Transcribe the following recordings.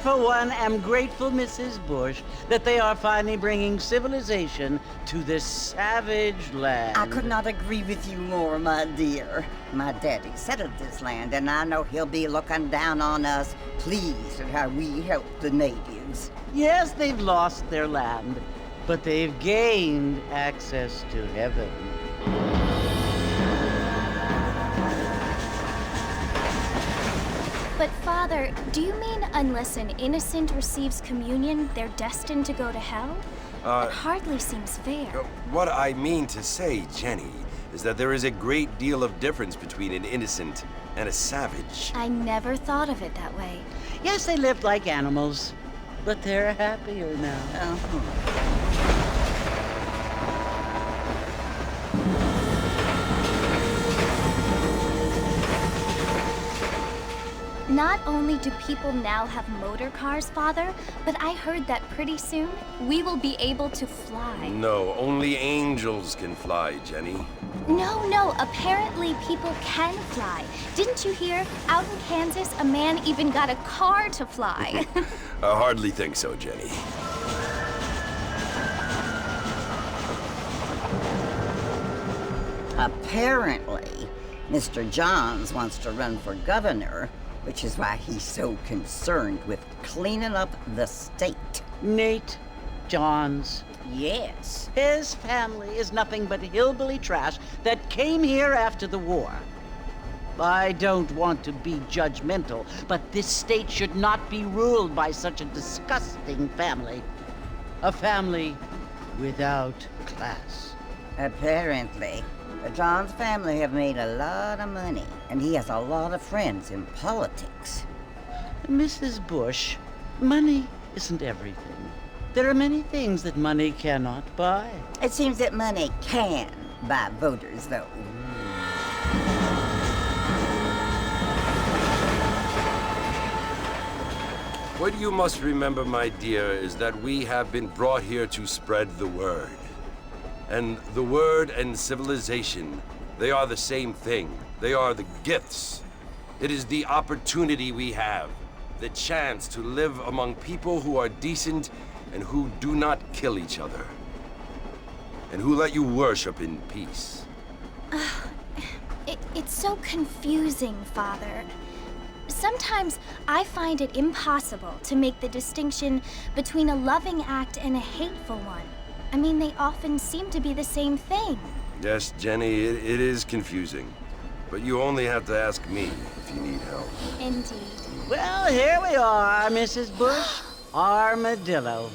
for one, am grateful, Mrs. Bush, that they are finally bringing civilization to this savage land. I could not agree with you more, my dear. My daddy settled this land, and I know he'll be looking down on us, pleased at how we helped the natives. Yes, they've lost their land, but they've gained access to heaven. But Father, do you mean unless an innocent receives communion, they're destined to go to hell? That hardly seems fair. What I mean to say, Jenny, is that there is a great deal of difference between an innocent and a savage. I never thought of it that way. Yes, they lived like animals, but they're happier now. Not only do people now have motor cars, Father, but I heard that pretty soon we will be able to fly. No, only angels can fly, Jenny. No, apparently people can fly. Didn't you hear? Out in Kansas, a man even got a car to fly. I hardly think so, Jenny. Apparently, Mr. Johns wants to run for governor, which is why he's so concerned with cleaning up the state. Nate Johns. Yes. His family is nothing but hillbilly trash that came here after the war. I don't want to be judgmental, but this state should not be ruled by such a disgusting family. A family without class. Apparently. The Johns family have made a lot of money, and he has a lot of friends in politics. Mrs. Bush, money isn't everything. There are many things that money cannot buy. It seems that money can buy voters, though. What you must remember, my dear, is that we have been brought here to spread the word. And the word and civilization, they are the same thing. They are the gifts. It is the opportunity we have, the chance to live among people who are decent and who do not kill each other, and who let you worship in peace. It's so confusing, Father. Sometimes I find it impossible to make the distinction between a loving act and a hateful one. I mean, they often seem to be the same thing. Yes, Jenny, it is confusing. But you only have to ask me if you need help. Indeed. Well, here we are, Mrs. Bush. Armadillo.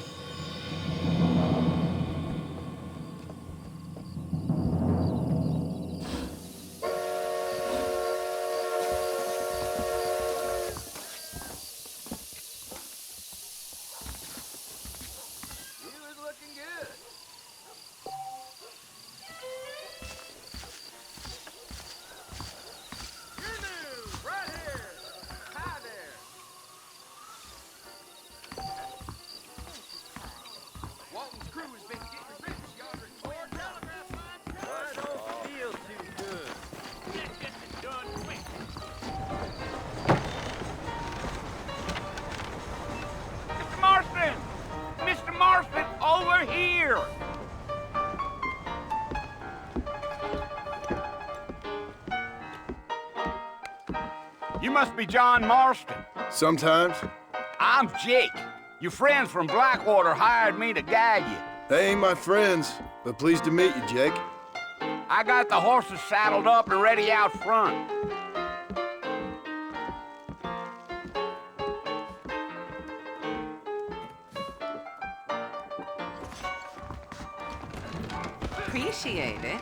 Mr. Marston, over here! You must be John Marston. Sometimes. I'm Jake. Your friends from Blackwater hired me to guide you. They ain't my friends, but pleased to meet you, Jake. I got the horses saddled up and ready out front. Appreciate it.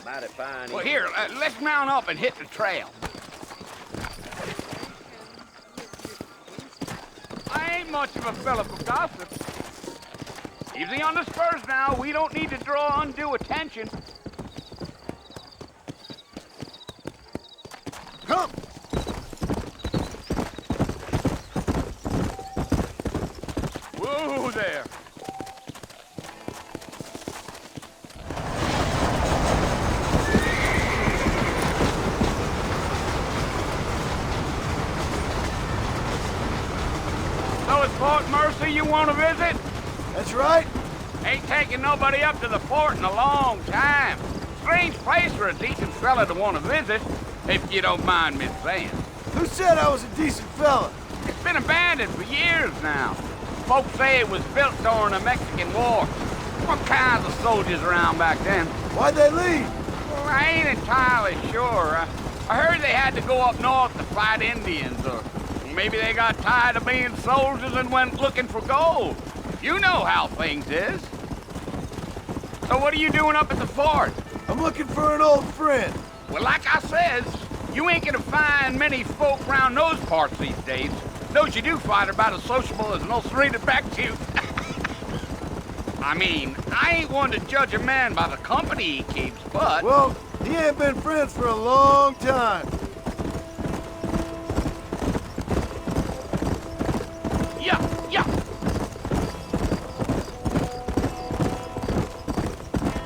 Mighty fine. Well, here, let's mount up and hit the trail. I ain't much of a fella for gossip. Easy on the spurs now. We don't need to draw undue attention. Come! Whoa there. posse you want to visit? That's right. Ain't taking nobody up to the fort in a long time. Strange place for a decent fella to want to visit, if you don't mind me saying. Who said I was a decent fella? It's been abandoned for years now. Folks say it was built during the Mexican War. What kinds of soldiers around back then? Why'd they leave? Well, I ain't entirely sure. I heard they had to go up north to fight Indians, or maybe they got tired of being soldiers and went looking for gold. You know how things is. So what are you doing up at the fort? I'm looking for an old friend. Well, like I says, you ain't gonna find many folk around those parts these days. Those you do find are about as sociable as an ulcerated back tooth. I mean, I ain't one to judge a man by the company he keeps, but... Well, he ain't been friends for a long time. Yeah.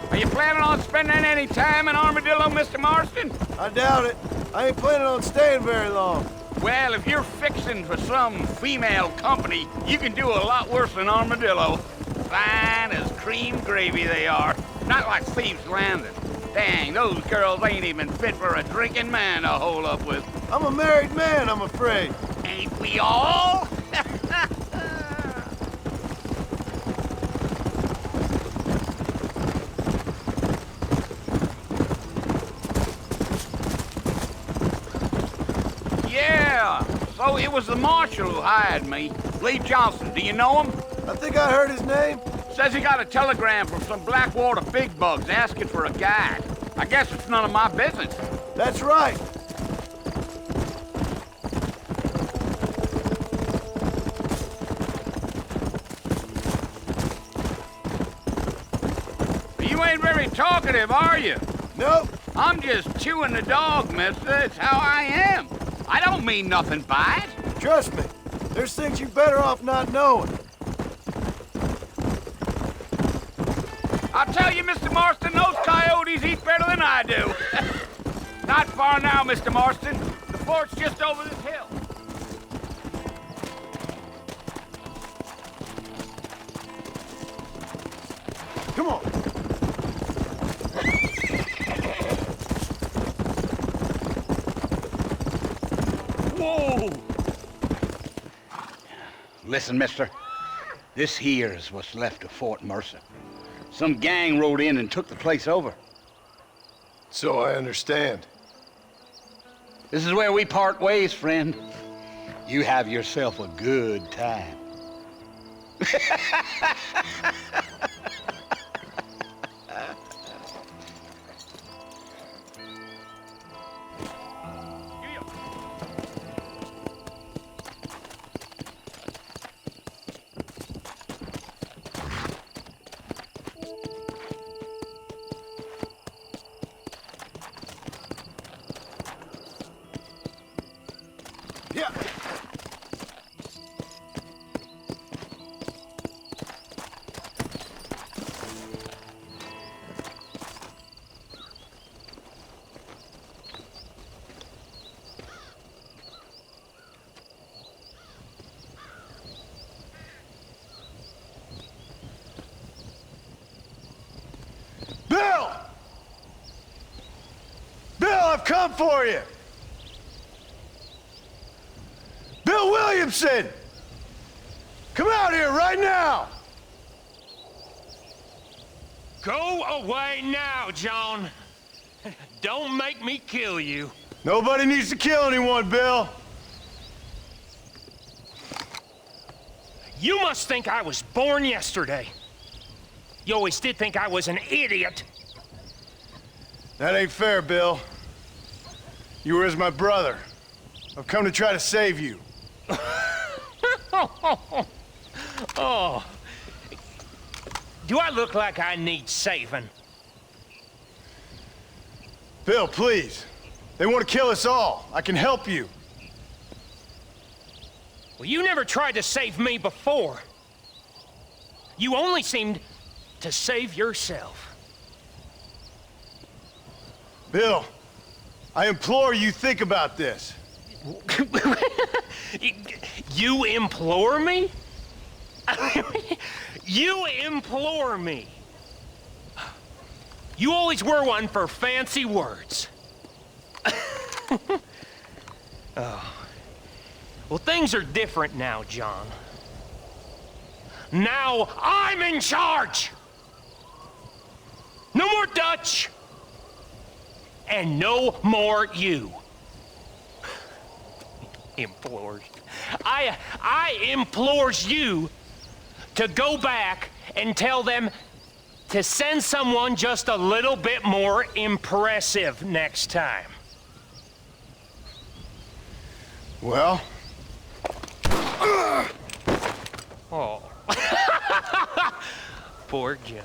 Are you planning on spending any time in Armadillo, Mr. Marston? I doubt it. I ain't planning on staying very long. Well, if you're fixing for some female company, you can do a lot worse than Armadillo. Fine as cream gravy they are. Not like Thieves' Landing. Dang, those girls ain't even fit for a drinking man to hole up with. I'm a married man, I'm afraid. Ain't we all? Yeah, so it was the marshal who hired me. Lee Johnson, do you know him? I think I heard his name. Says he got a telegram from some Blackwater big bugs asking for a guide. I guess it's none of my business. That's right. You ain't very talkative, are you? Nope. I'm just chewing the dog, mister. It's how I am. I don't mean nothing by it. Trust me. There's things you're better off not knowing. I'll tell you, Mr. Marston, those coyotes eat better than I do. Not far now, Mr. Marston. The fort's just over this hill. Come on. Whoa! Listen, mister. This here is what's left of Fort Mercer. Some gang rode in and took the place over. So I understand. This is where we part ways, friend. You have yourself a good time. Yeah. Bill! Bill, I've come for you! Bill Williamson! Come out here right now! Go away now, John. Don't make me kill you. Nobody needs to kill anyone, Bill. You must think I was born yesterday. You always did think I was an idiot. That ain't fair, Bill. You were as my brother. I've come to try to save you. Oh. Do I look like I need saving? Bill, please. They want to kill us all. I can help you. Well, you never tried to save me before. You only seemed to save yourself. Bill, I implore you think about this. You implore me? You implore me. You always were one for fancy words. Oh. Well, things are different now, John. Now I'm in charge! No more Dutch! And no more you. Implores. I implores you to go back and tell them to send someone just a little bit more impressive next time. Well? Oh. Poor John.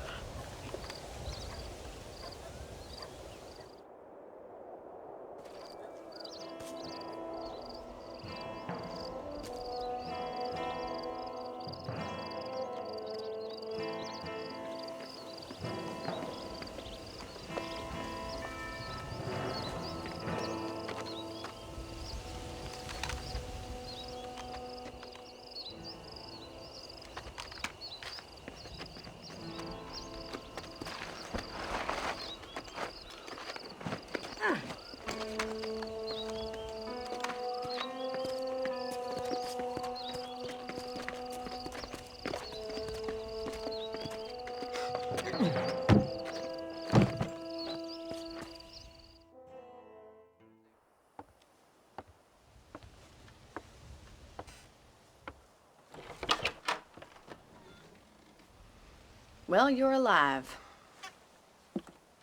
Well, you're alive.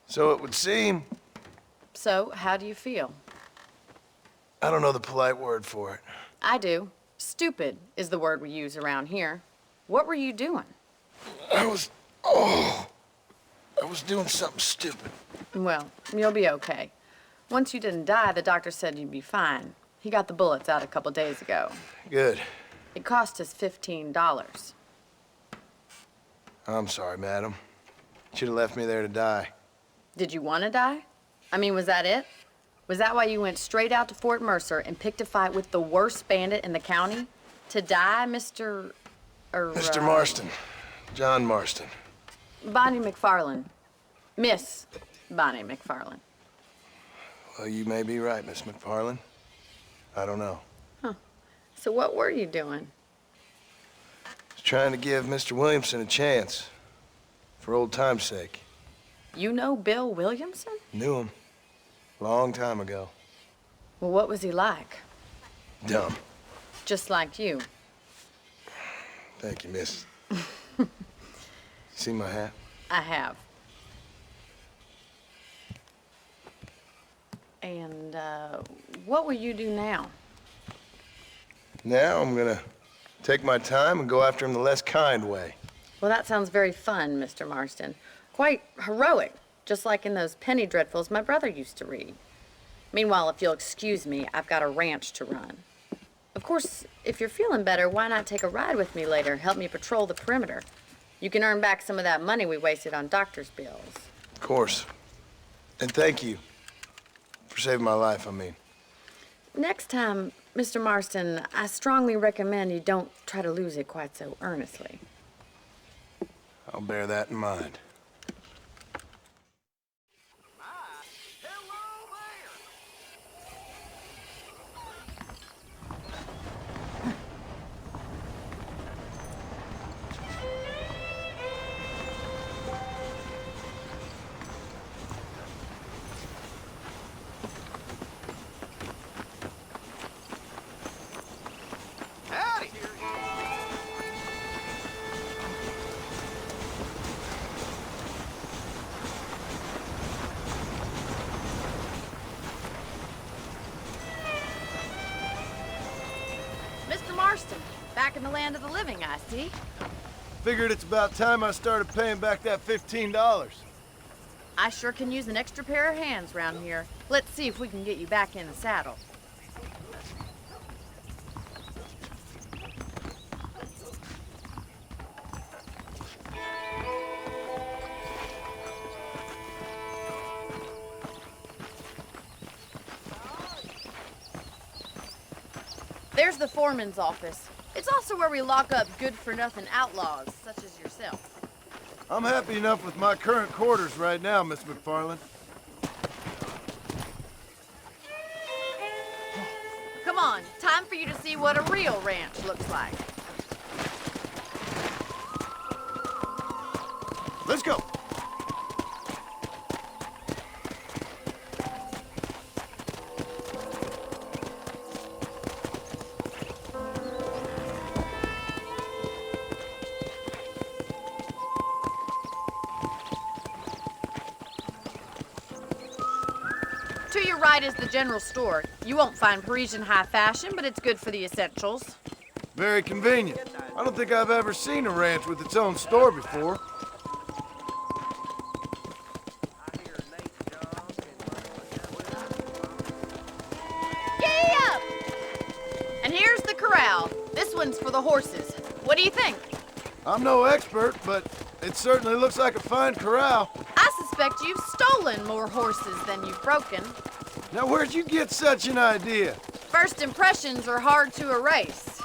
So it would seem. So, how do you feel? I don't know the polite word for it. I do. Stupid is the word we use around here. What were you doing? I was doing something stupid. Well, you'll be okay. Once you didn't die, the doctor said you'd be fine. He got the bullets out a couple days ago. Good. It cost us $15. I'm sorry, madam. Should have left me there to die. Did you want to die? I mean, was that it? Was that why you went straight out to Fort Mercer and picked a fight with the worst bandit in the county? To die, Mr. Mr. Marston. John Marston. Bonnie McFarlane. Miss Bonnie McFarlane. Well, you may be right, Miss McFarlane. I don't know. Huh. So what were you doing? Trying to give Mr. Williamson a chance. For old time's sake. You know Bill Williamson? Knew him. Long time ago. Well, what was he like? Dumb. Just like you. Thank you, miss. See my hat? I have. And, what will you do now? Now I'm gonna take my time and go after him the less kind way. Well, that sounds very fun, Mr. Marston. Quite heroic, just like in those penny dreadfuls my brother used to read. Meanwhile, if you'll excuse me, I've got a ranch to run. Of course, if you're feeling better, why not take a ride with me later? Help me patrol the perimeter. You can earn back some of that money we wasted on doctor's bills. Of course. And thank you for saving my life, I mean. Next time, Mr. Marston, I strongly recommend you don't try to lose it quite so earnestly. I'll bear that in mind. Back in the land of the living, I see. Figured it's about time I started paying back that $15. I sure can use an extra pair of hands around here. Let's see if we can get you back in the saddle. There's the foreman's office. It's also where we lock up good-for-nothing outlaws, such as yourself. I'm happy enough with my current quarters right now, Miss McFarland. Come on, time for you to see what a real ranch looks like. Let's go. To your right is the general store. You won't find Parisian high fashion, but it's good for the essentials. Very convenient. I don't think I've ever seen a ranch with its own store before. Giddy up! And here's the corral. This one's for the horses. What do you think? I'm no expert, but it certainly looks like a fine corral. I suspect you've stolen more horses than you've broken. Now, where'd you get such an idea? First impressions are hard to erase.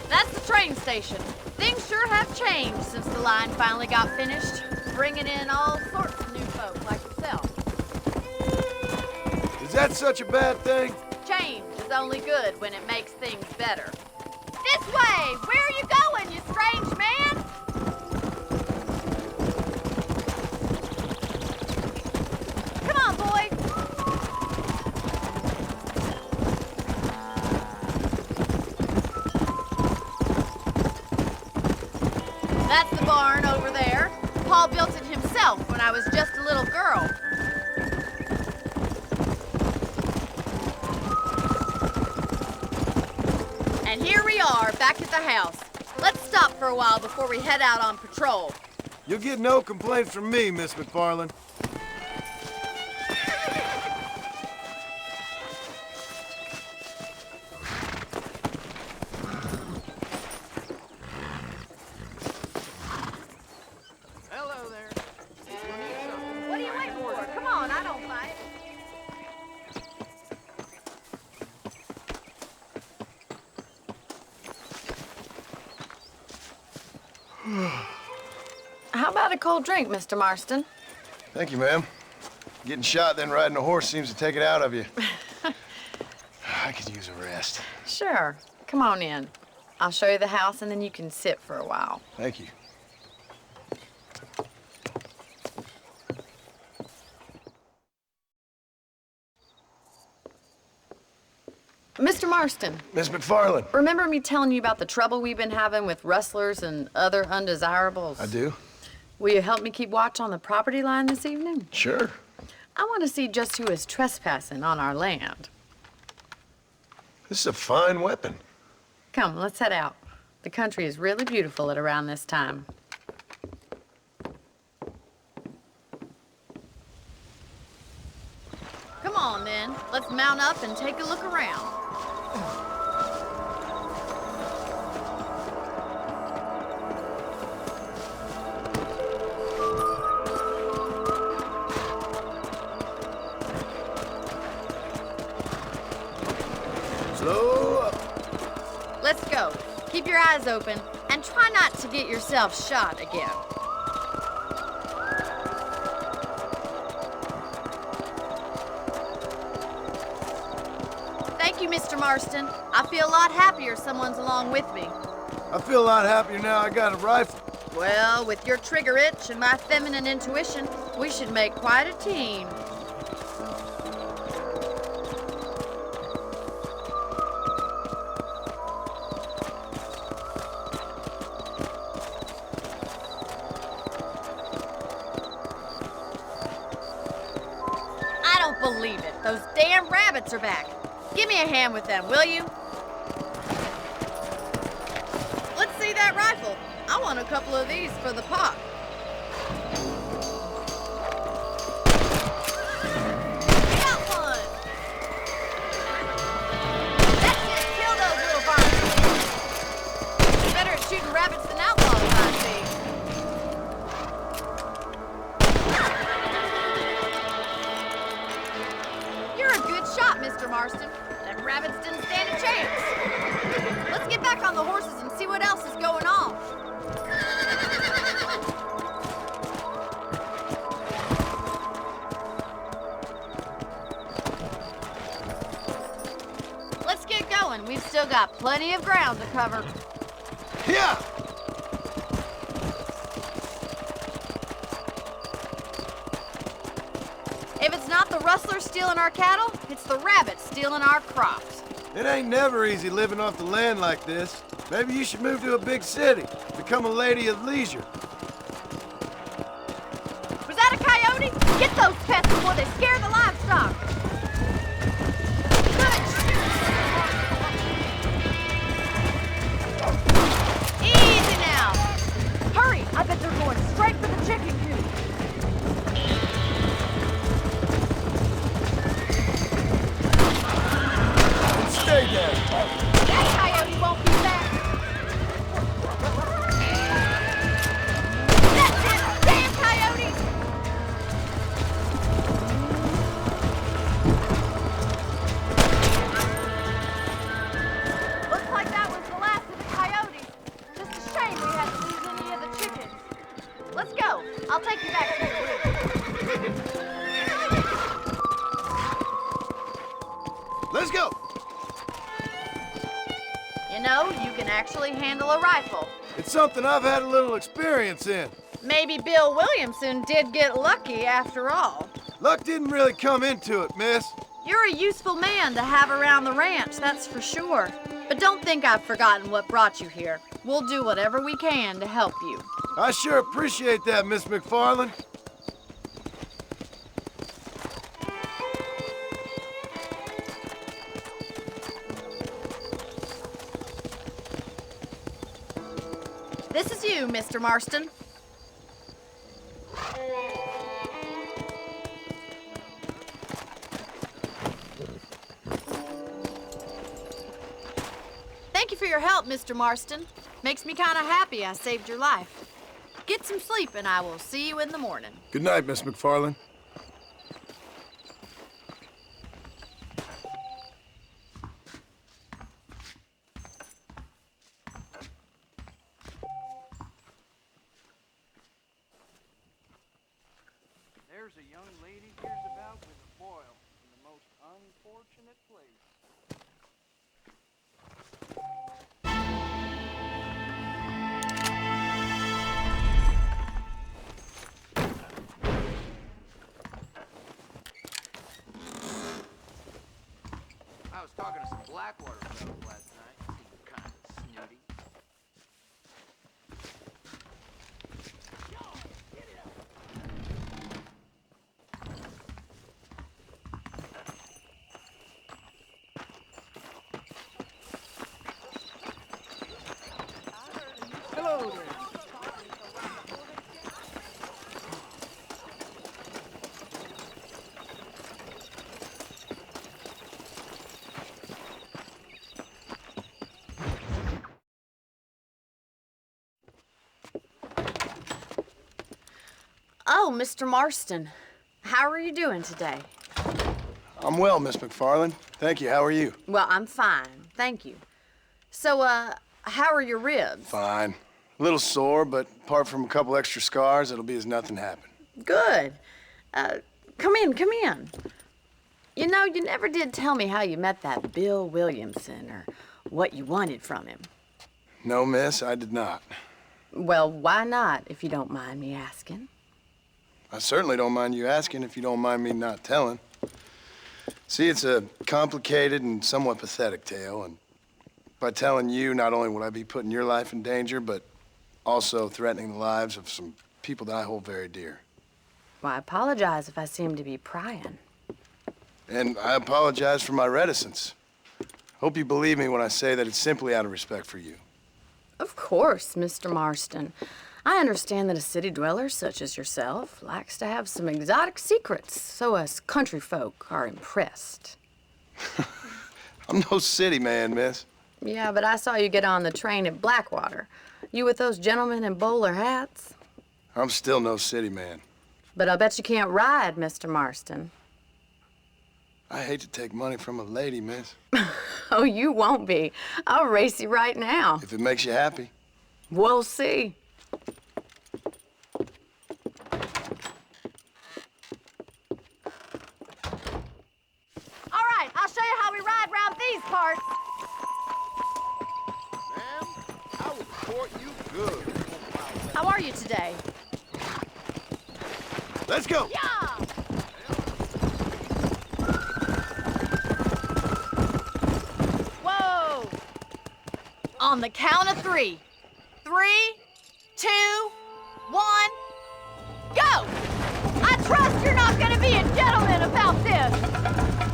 That's the train station. Things sure have changed since the line finally got finished, bringing in all sorts of new folk like yourself. Is that such a bad thing? Change is only good when it makes things better. This way! Where are you going, you strange man? Come on, boy! That's the barn over there. Paul built it himself when I was just a little girl. And here we are, back at the house. Let's stop for a while before we head out on patrol. You'll get no complaints from me, Miss McFarland. Hello there. What are you waiting for? Come on, I don't fight. How about a cold drink, Mr. Marston? Thank you, ma'am. Getting shot, then riding a horse seems to take it out of you. I could use a rest. Sure. Come on in. I'll show you the house, and then you can sit for a while. Thank you. Mr. Marston, Miss McFarland. remember me telling you about the trouble we've been having with rustlers and other undesirables? I do? Will you help me keep watch on the property line this evening? Sure. I want to see just who is trespassing on our land. This is a fine weapon. Come, let's head out. The country is really beautiful at around this time. Come on, then. Let's mount up and take a look around. Slow up. Let's go. Keep your eyes open and try not to get yourself shot again. Thank you, Mr. Marston. I feel a lot happier someone's along with me. I feel a lot happier now I got a rifle. Well, with your trigger itch and my feminine intuition, we should make quite a team. I don't believe it. Those damn rabbits are back. Give me a hand with them, will you? Let's see that rifle. I want a couple of these for the pot. Got one! That's it. Kill those little barns. Better at shooting rabbits than outlaws, I see. You're a good shot, Mr. Marston. Marston. Them rabbits didn't stand a chance. Let's get back on the horses and see what else is going on. Let's get going. We've still got plenty of ground to cover. Yeah! If it's not the rustlers stealing our cattle, it's the rabbits stealing our crops. It ain't never easy living off the land like this. Maybe you should move to a big city, become a lady of leisure. Was that a coyote? Get those pests before they scare the livestock. Good shoot. Easy now. Hurry, I bet they're going straight for the chicken coop. Stay there. That coyote won't be back. That's it! Damn coyotes! Looks like that was the last of the coyotes. Just a shame we had to lose any of the chickens. Let's go. I'll take you back to the roost. Let's go. You know, you can actually handle a rifle. It's something I've had a little experience in. Maybe Bill Williamson did get lucky after all. Luck didn't really come into it, miss. You're a useful man to have around the ranch, that's for sure. But don't think I've forgotten what brought you here. We'll do whatever we can to help you. I sure appreciate that, Miss McFarland. This is you, Mr. Marston. Thank you for your help, Mr. Marston. Makes me kind of happy I saved your life. Get some sleep and I will see you in the morning. Good night, Miss McFarland. There's a young lady hears about with a boil in the most unfortunate place. I was talking to some Blackwater fellows last night. Seemed kind of snooty. Hello there. Oh, Mr. Marston. How are you doing today? I'm well, Miss McFarland. Thank you. How are you? Well, I'm fine. Thank you. So, how are your ribs? Fine. A little sore, but apart from a couple extra scars, it'll be as nothing happened. Good. Come in, come in. You know, you never did tell me how you met that Bill Williamson or what you wanted from him. No, miss, I did not. Well, why not, if you don't mind me asking? I certainly don't mind you asking if you don't mind me not telling. See, it's a complicated and somewhat pathetic tale, and by telling you, not only would I be putting your life in danger, but also threatening the lives of some people that I hold very dear. Well, I apologize if I seem to be prying. And I apologize for my reticence. Hope you believe me when I say that it's simply out of respect for you. Of course, Mr. Marston. I understand that a city dweller such as yourself likes to have some exotic secrets, so us country folk are impressed. I'm no city man, miss. Yeah, but I saw you get on the train at Blackwater. You with those gentlemen in bowler hats? I'm still no city man. But I'll bet you can't ride, Mr. Marston. I hate to take money from a lady, miss. Oh, you won't be. I'll race you right now. If it makes you happy. We'll see. All right, I'll show you how we ride around these parts. Ma'am, I will court you good. How are you today? Let's go! Yeah! Whoa! On the count of 3. 3, 2, 1, go! I trust you're not gonna be a gentleman about this.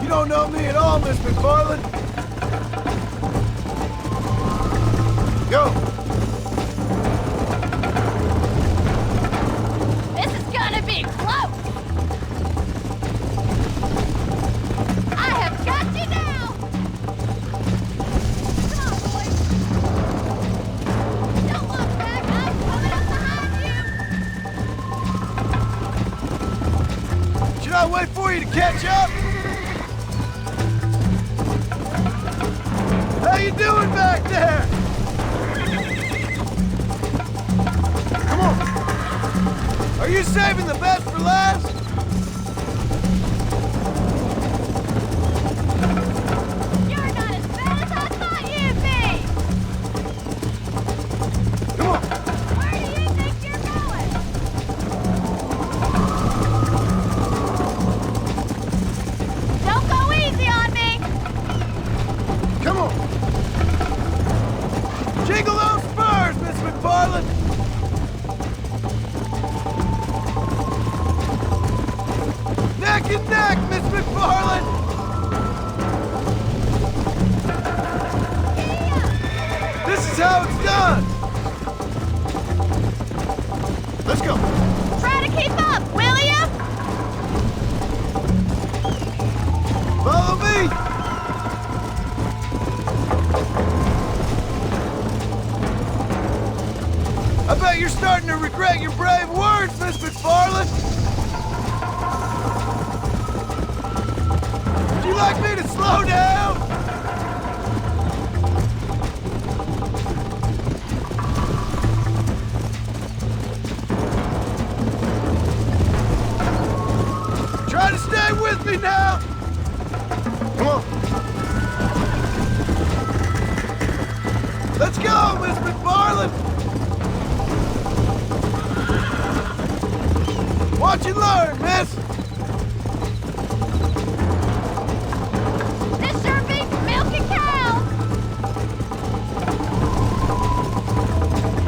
You don't know me at all, Miss McFarland. Go! This is gonna be close. I have got you now. Come on, boys. Don't look back. I'm coming up behind you. Should I wait for you to catch up? How you doing back there? Come on. Are you saving the best for last? You're not as bad as I thought you'd be. Come on. Where do you think you're going? Don't go easy on me. Come on. Jiggle those spurs, Miss McFarland. Neck and neck, Miss McFarland. This is how it's done. Let's go. Try to keep up, will you? Follow me. I bet you're starting to regret your brave words, Miss McFarland. Would you like me to slow down? Try to stay with me now. Come on. Let's go, Miss McFarland. Watch and learn, miss. This sure beats milking cows.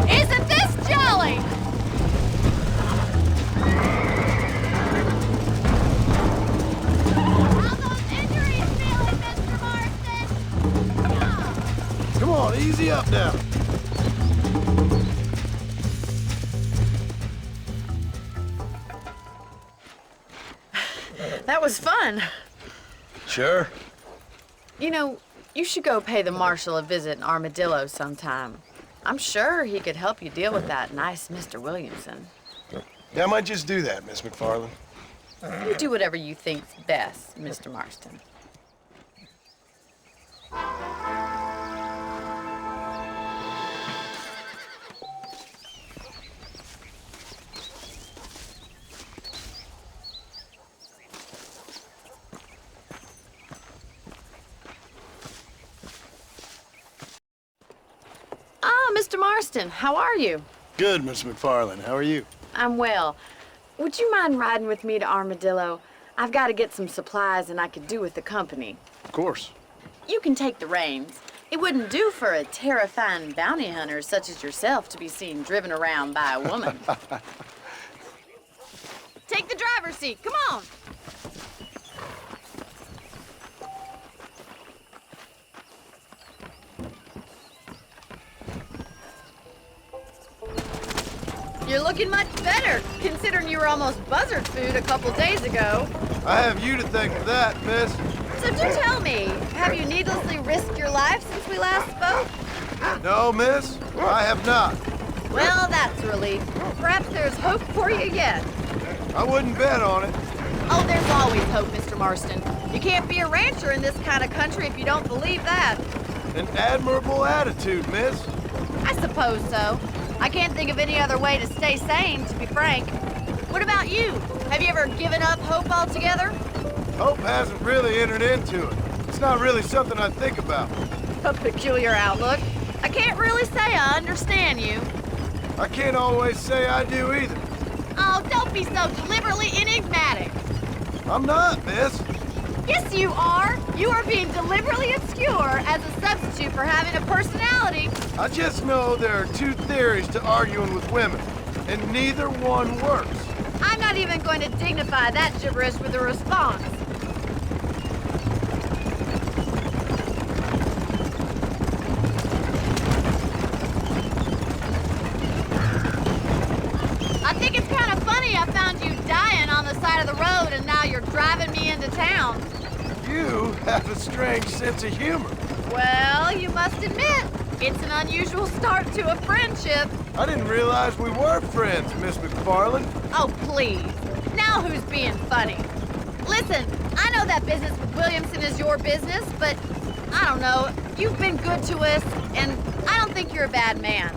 Isn't this jolly? How those injuries feeling, Mr. Marston? Yeah. Come on, easy up now. That was fun. Sure. You know, you should go pay the marshal a visit in Armadillo sometime. I'm sure he could help you deal with that nice Mr. Williamson. Yeah, I might just do that, Miss McFarland. You do whatever you think's best, Mr. Marston. Ah, Mr. Marston, how are you? Good, Miss McFarland. How are you? I'm well. Would you mind riding with me to Armadillo? I've got to get some supplies and I could do with the company. Of course. You can take the reins. It wouldn't do for a terrifying bounty hunter such as yourself to be seen driven around by a woman. Take the driver's seat. Come on. You're looking much better, considering you were almost buzzard food a couple days ago. I have you to thank for that, miss. So do tell me, have you needlessly risked your life since we last spoke? No, miss, I have not. Well, that's a relief. Perhaps there's hope for you yet. I wouldn't bet on it. Oh, there's always hope, Mr. Marston. You can't be a rancher in this kind of country if you don't believe that. An admirable attitude, miss. I suppose so. I can't think of any other way to stay sane, to be frank. What about you? Have you ever given up hope altogether? Hope hasn't really entered into it. It's not really something I think about. A peculiar outlook. I can't really say I understand you. I can't always say I do either. Oh, don't be so deliberately enigmatic. I'm not, miss. Yes, you are. You are being deliberately obscure as a substitute for having a personality. I just know there are two theories to arguing with women, and neither one works. I'm not even going to dignify that gibberish with a response. I think it's kind of funny I found you dying on the side of the road and now you're driving me into town. You have a strange sense of humor. Well, you must admit, it's an unusual start to a friendship. I didn't realize we were friends, Miss McFarland. Oh, please. Now who's being funny? Listen, I know that business with Williamson is your business, but I don't know. You've been good to us, and I don't think you're a bad man.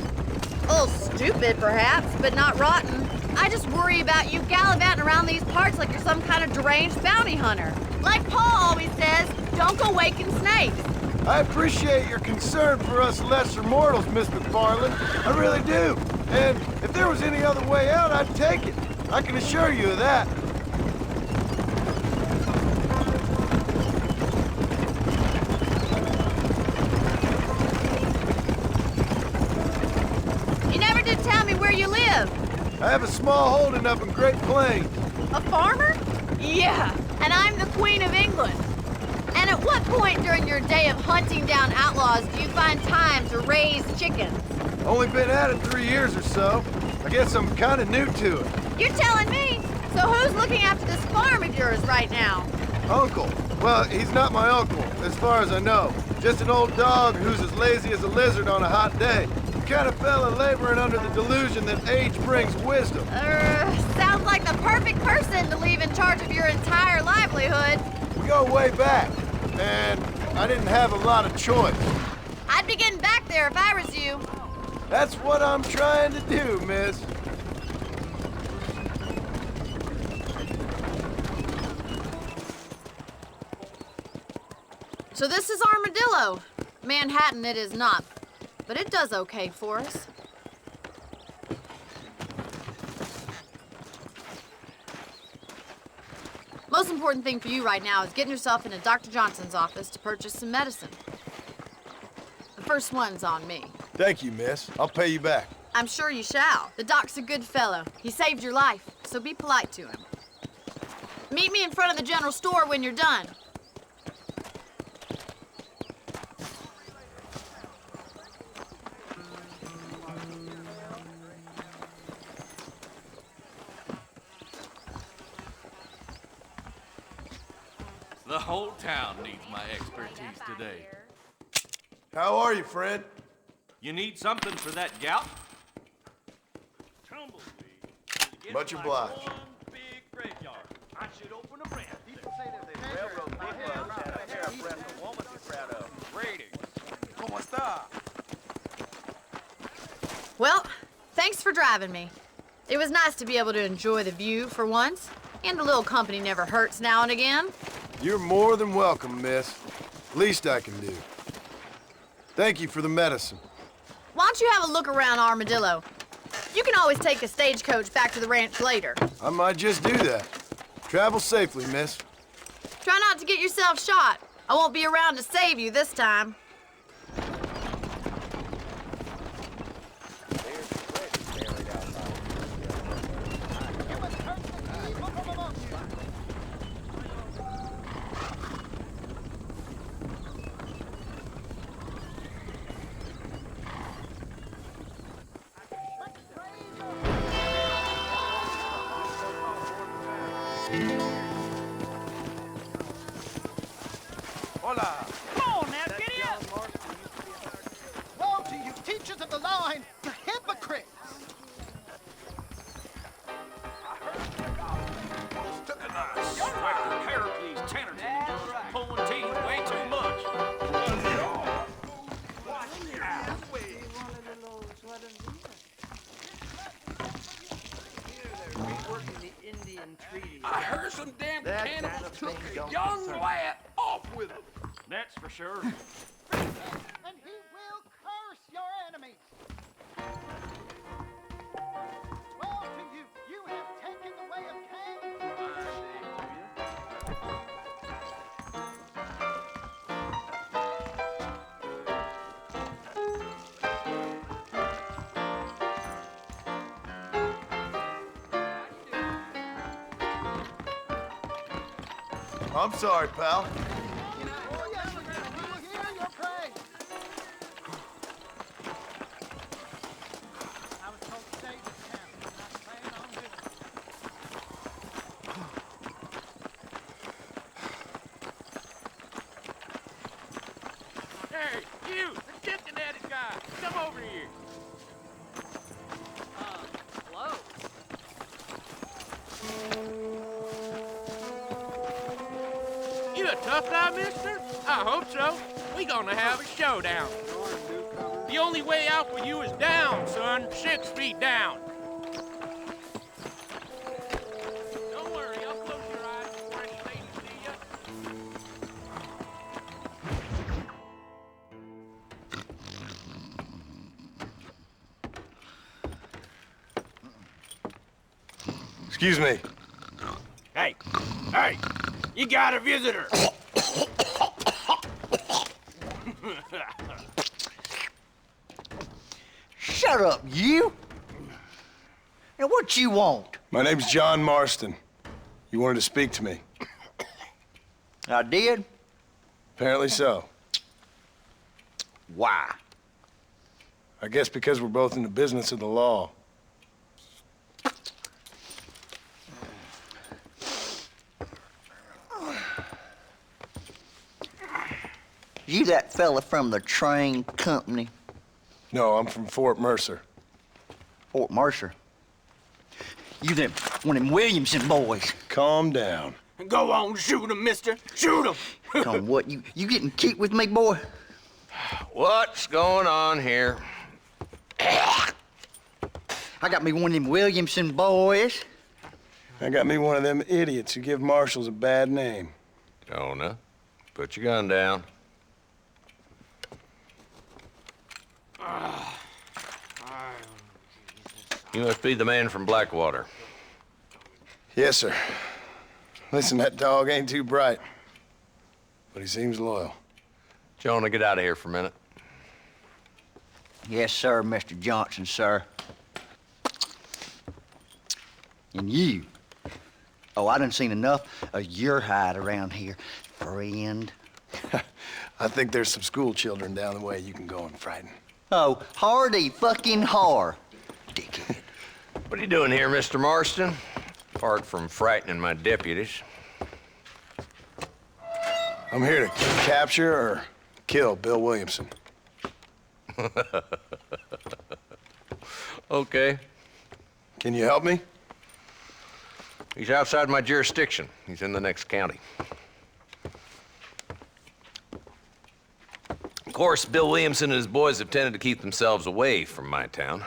A little stupid, perhaps, but not rotten. I just worry about you gallivanting around these parts like you're some kind of deranged bounty hunter. Like Paul always says, don't go waking snakes. I appreciate your concern for us lesser mortals, Miss McFarland. I really do. And if there was any other way out, I'd take it. I can assure you of that. You never did tell me where you live. I have a small holding up in Great Plains. A farmer? Yeah, and I'm the Queen of England. And at what point during your day of hunting down outlaws do you find time to raise chickens? Only been at it 3 years or so. I guess I'm kind of new to it. You're telling me? So who's looking after this farm of yours right now? Uncle. Well, he's not my uncle, as far as I know. Just an old dog who's as lazy as a lizard on a hot day. The kind of fella laboring under the delusion that age brings wisdom. Sounds like the perfect person to leave in charge of your entire livelihood. We go way back, and I didn't have a lot of choice. I'd be getting back there if I was you. That's what I'm trying to do, miss. So this is Armadillo. Manhattan it is not, but it does okay for us. Most important thing for you right now is getting yourself into Dr. Johnson's office to purchase some medicine. The first one's on me. Thank you, miss. I'll pay you back. I'm sure you shall. The doc's a good fellow. He saved your life, so be polite to him. Meet me in front of the general store when you're done. The whole town needs my expertise today. How are you, friend? You need something for that gout? Much obliged. One big graveyard. I should open a branch. People say that the railroad big a woman to be proud of. Rating. ¿Cómo está? Well, thanks for driving me. It was nice to be able to enjoy the view for once, and a little company never hurts now and again. You're more than welcome, miss. Least I can do. Thank you for the medicine. Why don't you have a look around Armadillo? You can always take a stagecoach back to the ranch later. I might just do that. Travel safely, miss. Try not to get yourself shot. I won't be around to save you this time. Hola. Come on now, get in! Woe to you, teachers of the line, you hypocrites! Took a nice swear some damn cannibals took a young lad off with them. That's for sure. And he will curse your enemies. Woe to you! You have taken the way of Cain. I'm sorry, pal. Oh, yes, we will hear your praise. I was told to stay this town. I'm not planning on visiting. Hey, you, the Cincinnati guy, come over here. Hello. You a tough guy, mister? I hope so. We gonna have a showdown. The only way out for you is down, son. 6 feet down. Don't worry, I'll close your eyes before any ladies see ya. Excuse me. Hey, hey, you got a visitor. Shut up, you! Now what you want? My name's John Marston. You wanted to speak to me. I did? Apparently so. Why? I guess because we're both in the business of the law. You that fella from the train company? No, I'm from Fort Mercer. Fort Mercer? You them, one of them Williamson boys. Calm down. Go on, shoot him, mister. Shoot him. Come on, what, you getting kicked with me, boy? What's going on here? I got me one of them Williamson boys. I got me one of them idiots who give marshals a bad name. Jonah, put your gun down. You must be the man from Blackwater. Yes, sir. Listen, that dog ain't too bright, but he seems loyal. Jonah, get out of here for a minute. Yes, sir, Mr. Johnson, sir. And you. Oh, I done seen enough of your hide around here, friend. I think there's some school children down the way you can go and frighten. Oh, hardy fucking har. Dickhead. What are you doing here, Mr. Marston? Apart from frightening my deputies. I'm here to capture or kill Bill Williamson. Okay. Can you help me? He's outside my jurisdiction. He's in the next county. Of course, Bill Williamson and his boys have tended to keep themselves away from my town.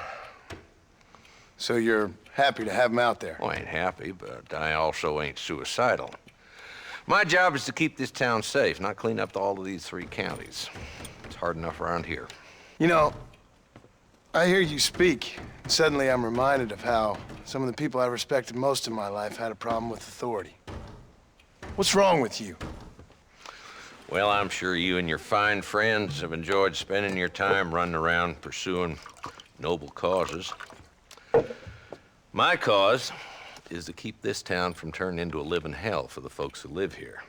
So you're happy to have him out there? Well, I ain't happy, but I also ain't suicidal. My job is to keep this town safe, not clean up all of these 3 counties. It's hard enough around here. You know, I hear you speak, and suddenly I'm reminded of how some of the people I respected most in my life had a problem with authority. What's wrong with you? Well, I'm sure you and your fine friends have enjoyed spending your time running around pursuing noble causes. My cause is to keep this town from turning into a living hell for the folks who live here.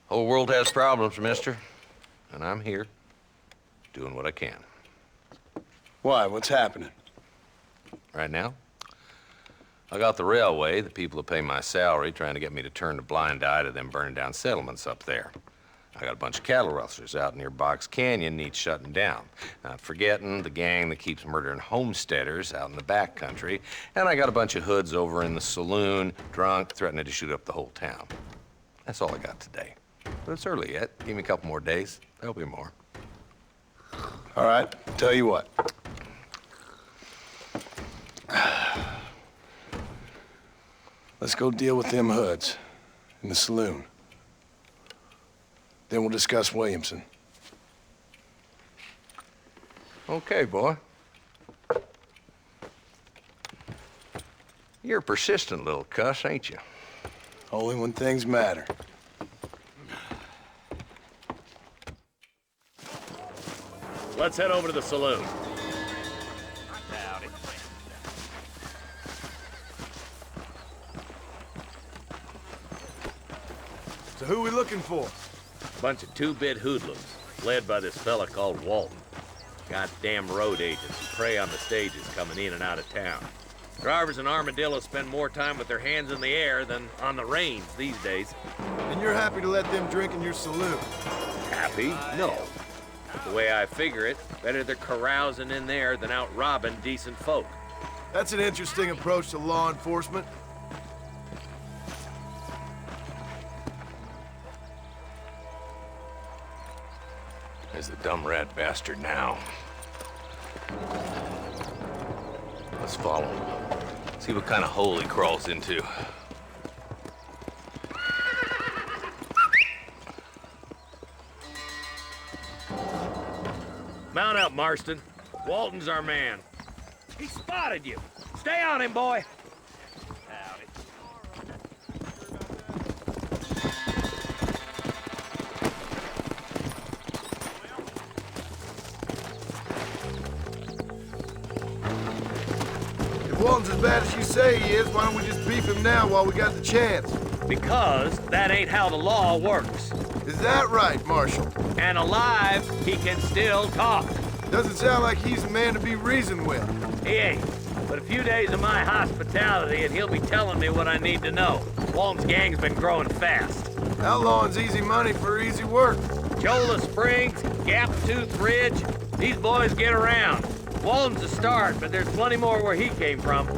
Whole world has problems, mister, and I'm here doing what I can. Why? What's happening? Right now, I got the railway, the people who pay my salary, trying to get me to turn a blind eye to them burning down settlements up there. I got a bunch of cattle rustlers out near Box Canyon needs shutting down. Not forgetting the gang that keeps murdering homesteaders out in the back country. And I got a bunch of hoods over in the saloon, drunk, threatening to shoot up the whole town. That's all I got today. But it's early yet. Give me a couple more days. There'll be more. All right, tell you what. Let's go deal with them hoods in the saloon. Then we'll discuss Williamson. Okay, boy. You're a persistent little cuss, ain't you? Only when things matter. Let's head over to the saloon. So who are we looking for? Bunch of two-bit hoodlums, led by this fella called Walton. Goddamn road agents who prey on the stages coming in and out of town. Drivers in Armadillo spend more time with their hands in the air than on the reins these days. And you're happy to let them drink in your saloon? Happy? No. But the way I figure it, better they're carousing in there than out robbing decent folk. That's an interesting approach to law enforcement. There's the dumb rat bastard now. Let's follow him. See what kind of hole he crawls into. Mount up, Marston. Walton's our man. He spotted you. Stay on him, boy. If Walton's as bad as you say he is, why don't we just beef him now while we got the chance? Because that ain't how the law works. Is that right, Marshal? And alive, he can still talk. Doesn't sound like he's a man to be reasoned with. He ain't. But a few days of my hospitality and he'll be telling me what I need to know. Walton's gang's been growing fast. Outlawing's easy money for easy work. Cholla Springs, Gap Tooth Ridge, these boys get around. Walton's a start, but there's plenty more where he came from.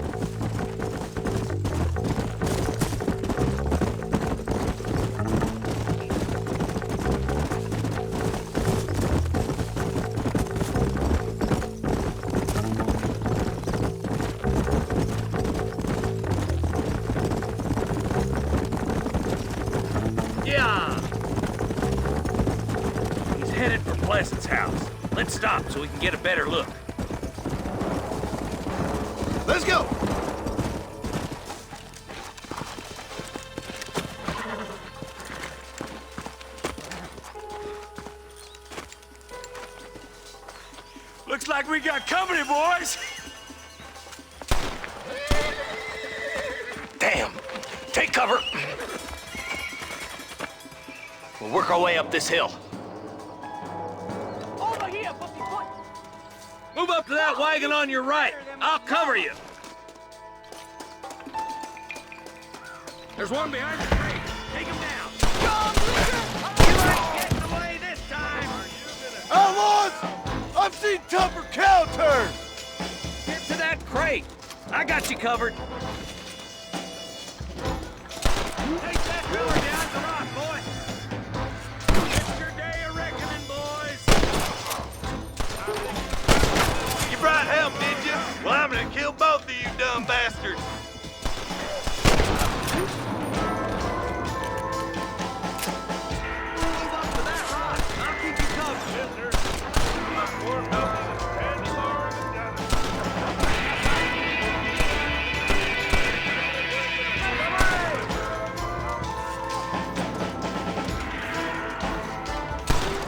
House. Let's stop so we can get a better look. Let's go! Looks like we got company, boys. Damn! Take cover! We'll work our way up this hill. Move up to that wagon on your right. I'll cover you. There's one behind the tree. Take him down. You ain't getting away this time. Outlaws! I've seen tougher cow turn. Get to that crate. I got you covered. Take that pillar down the rock, boy. It's your day of reckoning, boys. Brought help, did you? Well, I'm gonna kill both of you dumb bastards. Move up to that rock. I'll keep you covered. Yes, sir.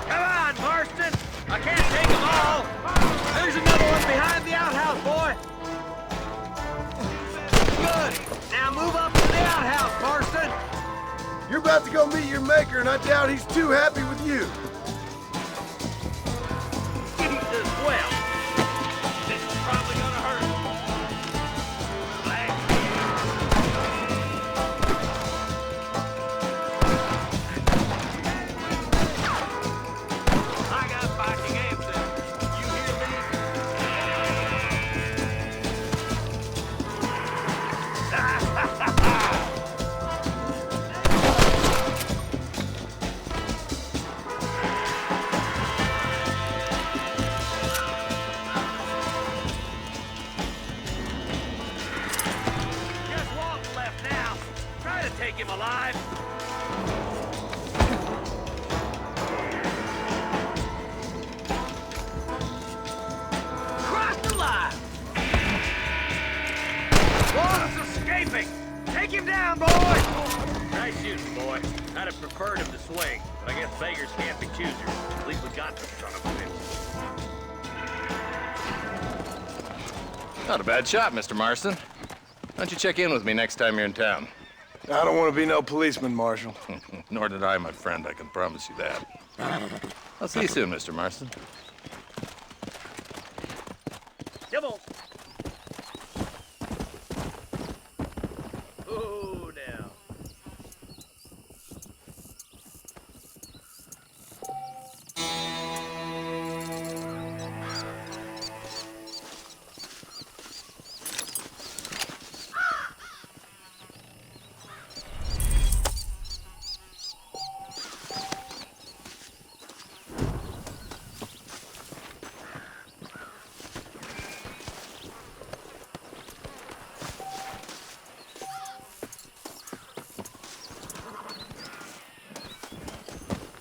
Come on, Marston. I can't take them all. There's another one behind the outhouse, boy. Good. Now move up to the outhouse, Marston. You're about to go meet your maker, and I doubt he's too happy with you. Well, this is probably gonna hurt. I got barking answers. You hear me? him alive? Crossed the line! One's escaping! Take him down, boy! Nice shooting, boy. I'd have preferred him to swing, but I guess beggars can't be choosers. At least we got the son of a bitch. Not a bad shot, Mr. Marston. Why don't you check in with me next time you're in town? I don't want to be no policeman, Marshal. Nor did I, my friend. I can promise you that. I'll see you soon, Mr. Marston. Come on. Oh, now.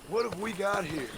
What have we got here?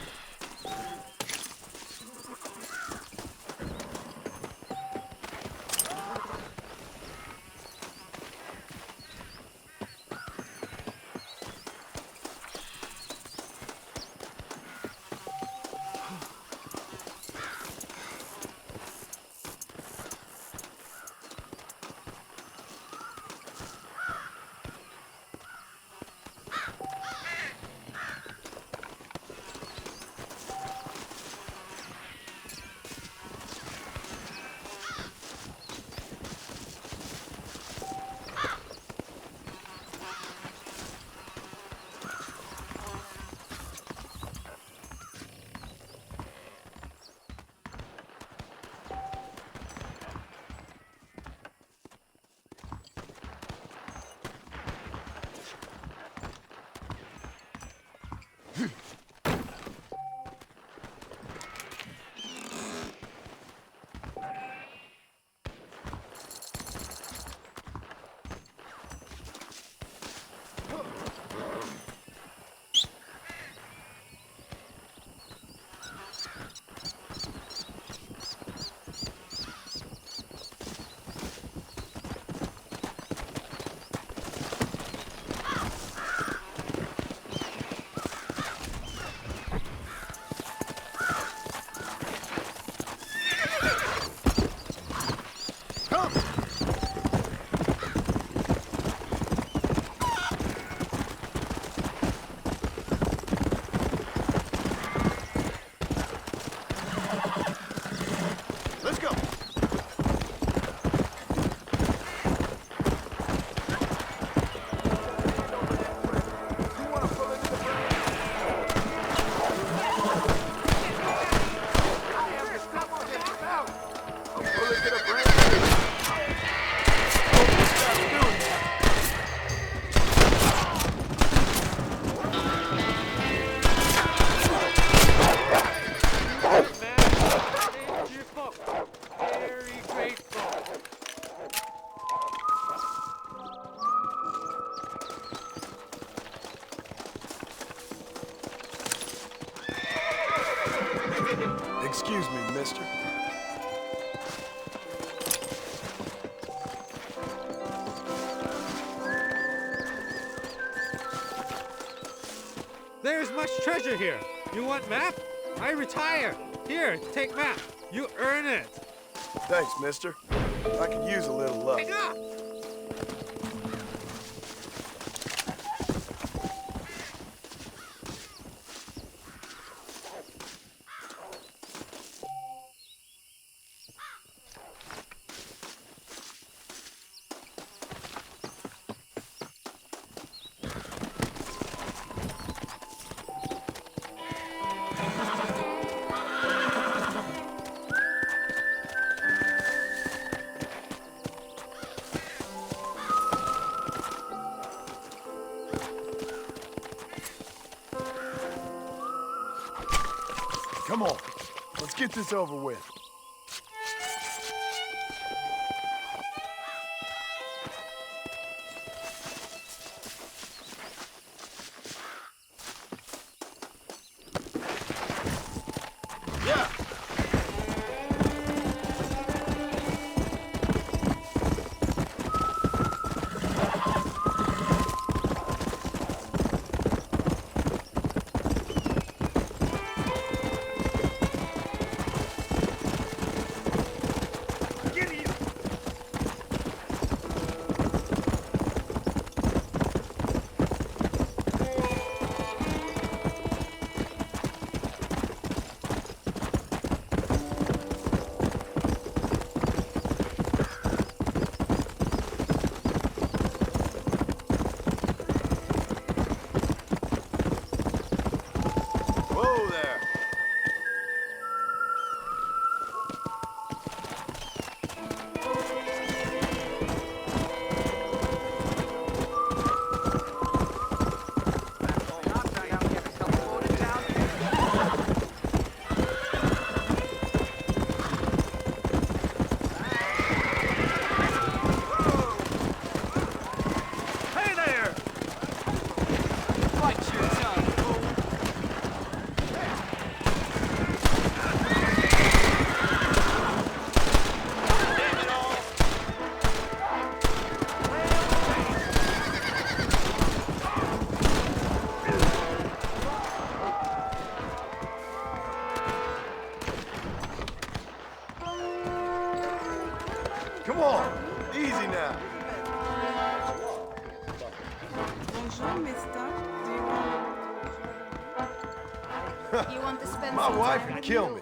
Excuse me, mister. There's much treasure here. You want map? I retire. Here, take map. You earn it. Thanks, mister. I could use a little luck. Come on, let's get this over with. Bite your tongue, fool. Damn it all. Come on, easy now. Bonjour, mister. My wife would kill me.